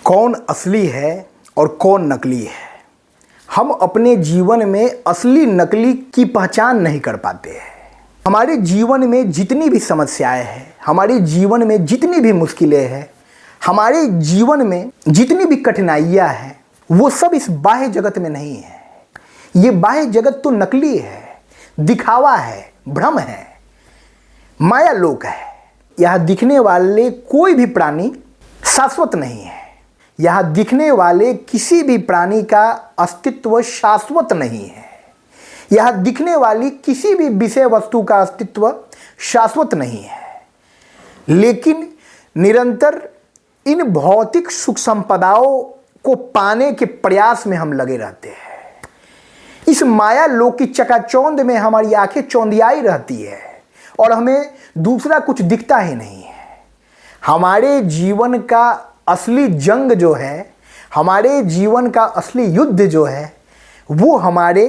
कौन असली है और कौन नकली है। हम अपने जीवन में असली नकली की पहचान नहीं कर पाते हैं। हमारे जीवन में जितनी भी समस्याएं हैं, हमारे जीवन में जितनी भी मुश्किलें हैं, हमारे जीवन में जितनी भी कठिनाइयां हैं, वो सब इस बाह्य जगत में नहीं है। ये बाह्य जगत तो नकली है, दिखावा है, भ्रम है, माया लोक है। यहाँ दिखने वाले कोई भी प्राणी शाश्वत नहीं है। यहाँ दिखने वाले किसी भी प्राणी का अस्तित्व शाश्वत नहीं है। यहाँ दिखने वाली किसी भी विषय वस्तु का अस्तित्व शाश्वत नहीं है। लेकिन निरंतर इन भौतिक सुख संपदाओं को पाने के प्रयास में हम लगे रहते हैं। इस माया लोक की चकाचौंध में हमारी आंखें चौंधियाई रहती है और हमें दूसरा कुछ दिखता ही नहीं है। हमारे जीवन का असली जंग जो है, हमारे जीवन का असली युद्ध जो है, वो हमारे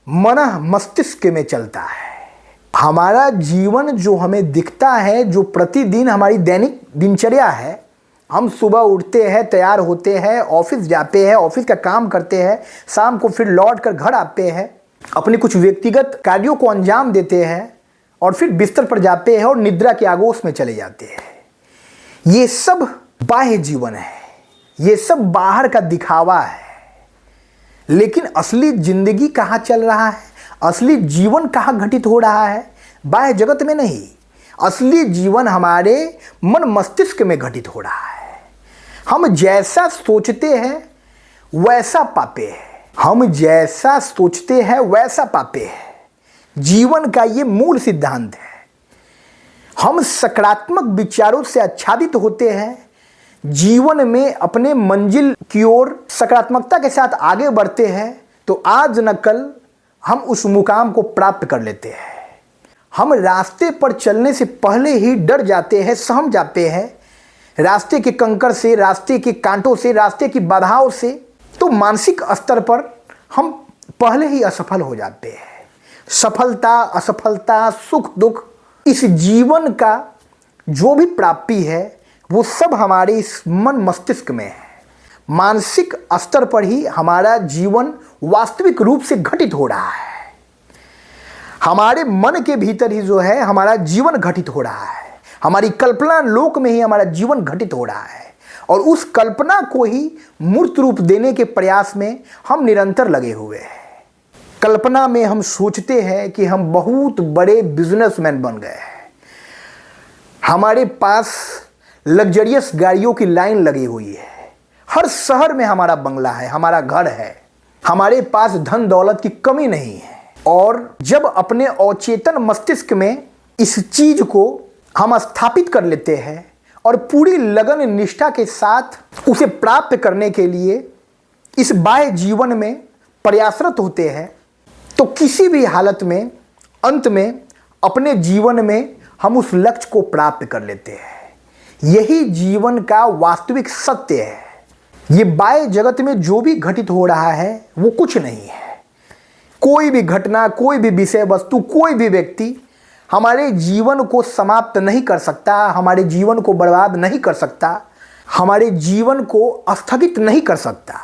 मन मस्तिष्क में चलता है। हमारा जीवन जो हमें दिखता है, जो प्रतिदिन हमारी दैनिक दिनचर्या है, हम सुबह उठते हैं, तैयार होते हैं, ऑफिस जाते हैं, ऑफिस का काम करते हैं, शाम को फिर लौट कर घर आते हैं, अपने कुछ व्यक्तिगत कार्यों को अंजाम देते हैं और फिर बिस्तर पर जाते हैं और निद्रा के आगोश में चले जाते हैं। ये सब बाह्य जीवन है, ये सब बाहर का दिखावा है। लेकिन असली जिंदगी कहाँ चल रहा है, असली जीवन कहाँ घटित हो रहा है? बाह्य जगत में नहीं, असली जीवन हमारे मन मस्तिष्क में घटित हो रहा है। हम जैसा सोचते हैं वैसा पापे है। हम जैसा सोचते हैं वैसा पापे है। जीवन का ये मूल सिद्धांत है। हम सकारात्मक विचारों से आच्छादित होते हैं, जीवन में अपने मंजिल की ओर सकारात्मकता के साथ आगे बढ़ते हैं, तो आज न कल हम उस मुकाम को प्राप्त कर लेते हैं। हम रास्ते पर चलने से पहले ही डर जाते हैं, सहम जाते हैं, रास्ते के कंकड़ से, रास्ते के कांटों से, रास्ते की बाधाओं से। तो मानसिक स्तर पर हम पहले ही असफल हो जाते हैं। सफलता, असफलता, सुख दुख, इस जीवन का जो भी प्राप्ति है वो सब हमारे इस मन मस्तिष्क में है। मानसिक स्तर पर ही हमारा जीवन वास्तविक रूप से घटित हो रहा है। हमारे मन के भीतर ही जो है हमारा जीवन घटित हो रहा है। हमारी कल्पना लोक में ही हमारा जीवन घटित हो रहा है और उस कल्पना को ही मूर्त रूप देने के प्रयास में हम निरंतर लगे हुए हैं। कल्पना में हम सोचते हैं कि हम बहुत बड़े बिजनेसमैन बन गए हैं। हमारे पास लग्जरियस गाड़ियों की लाइन लगी हुई है। हर शहर में हमारा बंगला है, हमारा घर है। हमारे पास धन दौलत की कमी नहीं है। और जब अपने अवचेतन मस्तिष्क में इस चीज को हम स्थापित कर लेते हैं और पूरी लगन निष्ठा के साथ उसे प्राप्त करने के लिए इस बाह्य जीवन में प्रयासरत होते हैं, तो किसी भी हालत में अंत में अपने जीवन में हम उस लक्ष्य को प्राप्त कर लेते हैं। यही जीवन का वास्तविक सत्य है। ये बाह्य जगत में जो भी घटित हो रहा है वो कुछ नहीं है। कोई भी घटना, कोई भी विषय वस्तु, कोई भी व्यक्ति हमारे जीवन को समाप्त नहीं कर सकता, हमारे जीवन को बर्बाद नहीं कर सकता, हमारे जीवन को स्थगित नहीं कर सकता।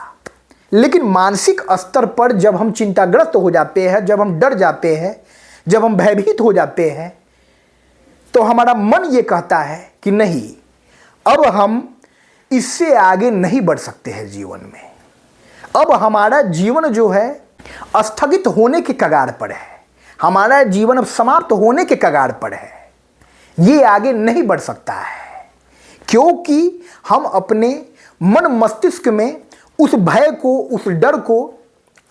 लेकिन मानसिक स्तर पर जब हम चिंताग्रस्त हो जाते हैं, जब हम डर जाते हैं, जब हम भयभीत हो जाते हैं, तो हमारा मन ये कहता है कि नहीं, अब हम इससे आगे नहीं बढ़ सकते हैं जीवन में। अब हमारा जीवन जो है स्थगित होने के कगार पर है। हमारा जीवन अब समाप्त होने के कगार पर है। ये आगे नहीं बढ़ सकता है, क्योंकि हम अपने मन मस्तिष्क में उस भय को, उस डर को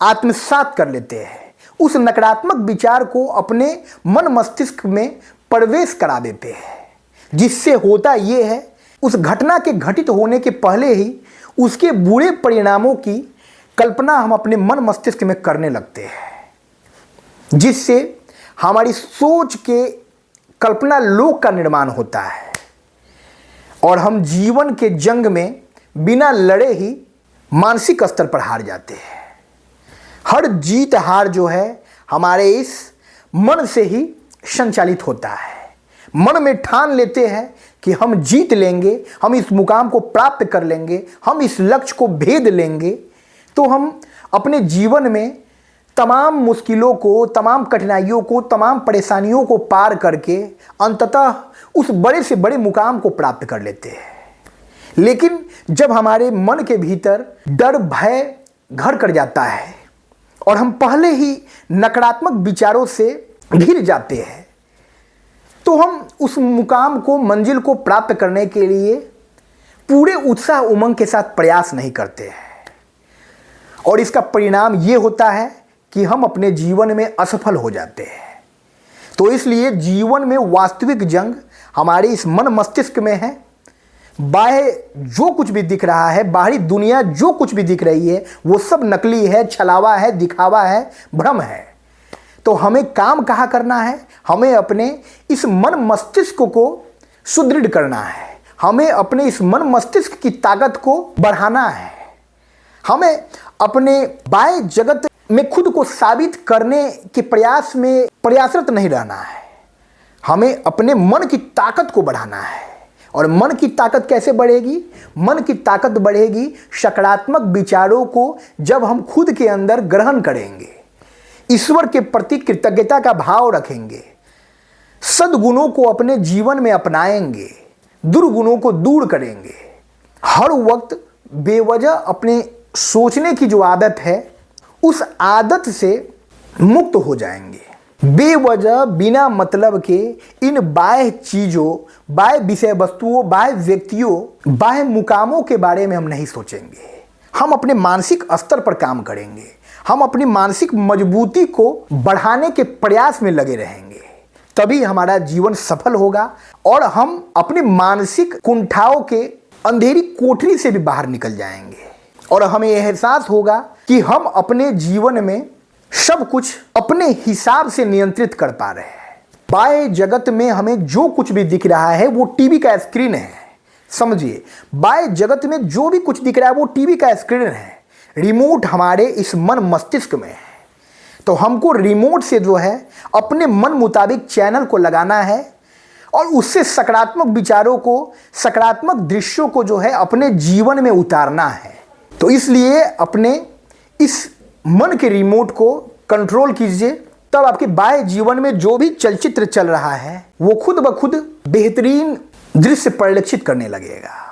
आत्मसात कर लेते हैं। उस नकारात्मक विचार को अपने मन मस्तिष्क में प्रवेश करा देते हैं, जिससे होता ये है उस घटना के घटित होने के पहले ही उसके बुरे परिणामों की कल्पना हम अपने मन मस्तिष्क में करने लगते हैं, जिससे हमारी सोच के कल्पना लोक का निर्माण होता है और हम जीवन के जंग में बिना लड़े ही मानसिक स्तर पर हार जाते हैं। हर जीत हार जो है हमारे इस मन से ही संचालित होता है। मन में ठान लेते हैं कि हम जीत लेंगे, हम इस मुकाम को प्राप्त कर लेंगे, हम इस लक्ष्य को भेद लेंगे, तो हम अपने जीवन में तमाम मुश्किलों को, तमाम कठिनाइयों को, तमाम परेशानियों को पार करके अंततः उस बड़े से बड़े मुकाम को प्राप्त कर लेते हैं। लेकिन जब हमारे मन के भीतर डर, भय घर कर जाता है और हम पहले ही नकारात्मक विचारों से घिर जाते हैं, तो हम उस मुकाम को, मंजिल को प्राप्त करने के लिए पूरे उत्साह उमंग के साथ प्रयास नहीं करते हैं। और इसका परिणाम ये होता है कि हम अपने जीवन में असफल हो जाते हैं। तो इसलिए जीवन में वास्तविक जंग हमारे इस मन मस्तिष्क में है। बाह्य जो कुछ भी दिख रहा है, बाहरी दुनिया जो कुछ भी दिख रही है, वो सब नकली है, छलावा है, दिखावा है, भ्रम है। तो हमें काम कहाँ करना है? हमें अपने इस मन मस्तिष्क को सुदृढ़ करना है। हमें अपने इस मन मस्तिष्क की ताकत को बढ़ाना है। हमें अपने बाह्य जगत में खुद को साबित करने के प्रयास में प्रयासरत नहीं रहना है। हमें अपने मन की ताकत को बढ़ाना है। और मन की ताकत कैसे बढ़ेगी? मन की ताकत बढ़ेगी सकारात्मक विचारों को जब हम खुद के अंदर ग्रहण करेंगे, ईश्वर के प्रति कृतज्ञता का भाव रखेंगे, सद्गुणों को अपने जीवन में अपनाएंगे, दुर्गुणों को दूर करेंगे। हर वक्त बेवजह अपने सोचने की जो आदत है, उस आदत से मुक्त हो जाएंगे। बेवजह बिना मतलब के इन बाह्य चीज़ों, बाह्य विषय वस्तुओं, बाह्य व्यक्तियों, बाह्य मुकामों के बारे में हम नहीं सोचेंगे। हम अपने मानसिक स्तर पर काम करेंगे। हम अपनी मानसिक मजबूती को बढ़ाने के प्रयास में लगे रहेंगे। तभी हमारा जीवन सफल होगा और हम अपनी मानसिक कुंठाओं के अंधेरी कोठरी से भी बाहर निकल जाएंगे। और हमें एहसास होगा कि हम अपने जीवन में सब कुछ अपने हिसाब से नियंत्रित कर पा रहे हैं। बाह्य जगत में हमें जो कुछ भी दिख रहा है वो टीवी का स्क्रीन है। समझिए, बाह्य जगत में जो भी कुछ दिख रहा है वो टीवी का स्क्रीन है। रिमोट हमारे इस मन मस्तिष्क में है। तो हमको रिमोट से जो है अपने मन मुताबिक चैनल को लगाना है और उससे सकारात्मक विचारों को, सकारात्मक दृश्यों को जो है अपने जीवन में उतारना है। तो इसलिए अपने इस मन के रिमोट को कंट्रोल कीजिए, तब आपके बाह्य जीवन में जो भी चलचित्र चल रहा है वो खुद ब खुद बेहतरीन दृश्य परिलक्षित करने लगेगा।